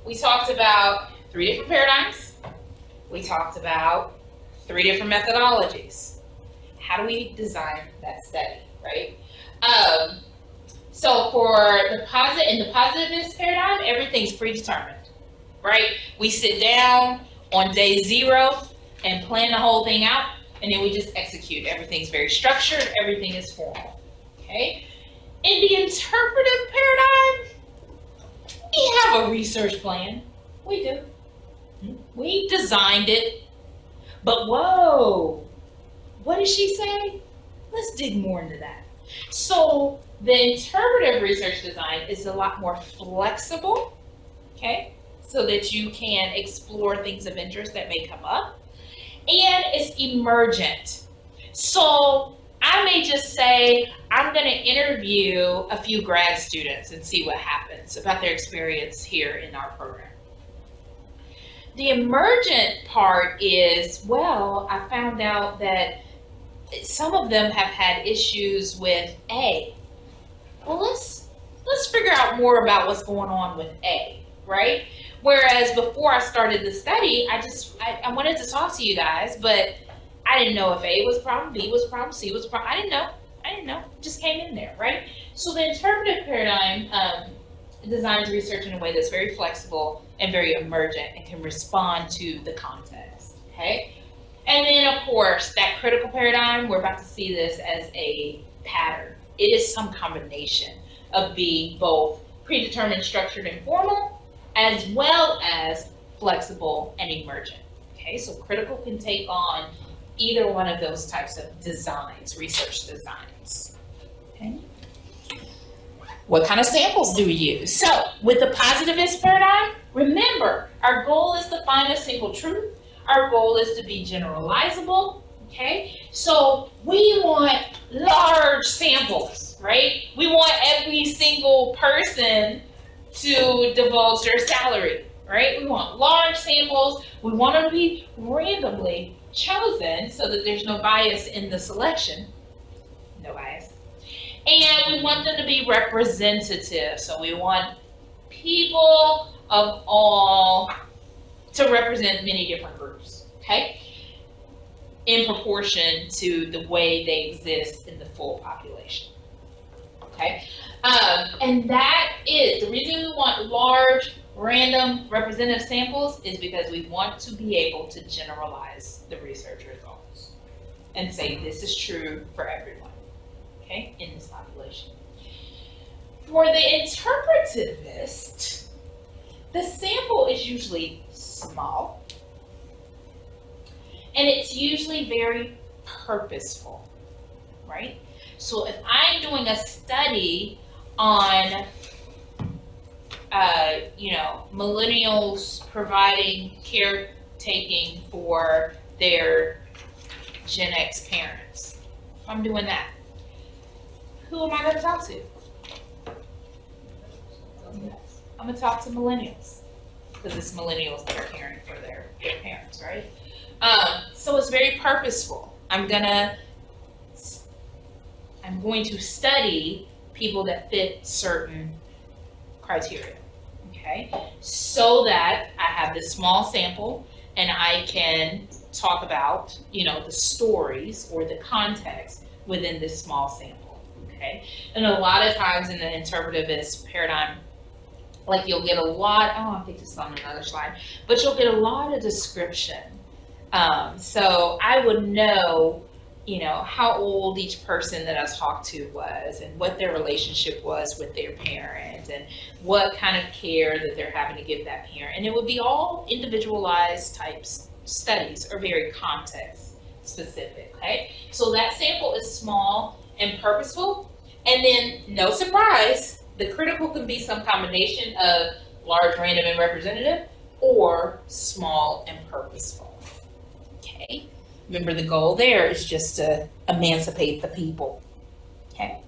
we talked about 3 different paradigms. We talked about 3 different methodologies. How do we design that study, right? So for the positivist paradigm, everything's predetermined, right? We sit down on day 0 and plan the whole thing out, and then we just execute. Everything's very structured, everything is formal, okay? In the interpretive paradigm, we have a research plan. We do. We designed it. But whoa, what did she say? Let's dig more into that. So the interpretive research design is a lot more flexible, okay? So that you can explore things of interest that may come up. And it's emergent. So I may just say, I'm going to interview a few grad students and see what happens about their experience here in our program. The emergent part is, well, I found out that some of them have had issues with A. Well, let's figure out more about what's going on with A, right? Whereas before I started the study, I wanted to talk to you guys, but I didn't know if A was a problem, B was a problem, C was a problem. I didn't know. It just came in there, right? So the interpretive paradigm designs research in a way that's very flexible and very emergent and can respond to the context, okay? And then, of course, that critical paradigm, we're about to see this as a pattern. It is some combination of being both predetermined, structured, and formal, as well as flexible and emergent. Okay, so critical can take on either one of those types of designs, research designs. Okay. What kind of samples do we use? So with the positivist paradigm, remember, our goal is to find a single truth. Our goal is to be generalizable. Okay, so we want large samples, right? We want every single person to divulge their salary, right? We want large samples. We want them to be randomly chosen so that there's no bias in the selection. No bias. And we want them to be representative. So we want people of all to represent many different groups, okay? In proportion to the way they exist in the full population, okay? And that is, the reason we want large, random, representative samples is because we want to be able to generalize the research results and say this is true for everyone, okay, in this population. For the interpretivist, the sample is usually small, and it's usually very purposeful, right? So if I'm doing a study on, millennials providing caretaking for their Gen X parents, if I'm doing that, who am I going to talk to? I'm going to talk to millennials, because it's millennials that are caring for their parents, right? So it's very purposeful. I'm going to study people that fit certain criteria, okay? So that I have this small sample and I can talk about, the stories or the context within this small sample, okay? And a lot of times in the interpretivist paradigm, like you'll get a lot, I think this is on another slide, but you'll get a lot of description. So I would know, how old each person that I talked to was and what their relationship was with their parent and what kind of care that they're having to give that parent. And it would be all individualized types studies or very context specific, okay? So that sample is small and purposeful. And then, no surprise, the critical can be some combination of large, random, and representative, or small and purposeful, okay? Remember, the goal there is just to emancipate the people, okay?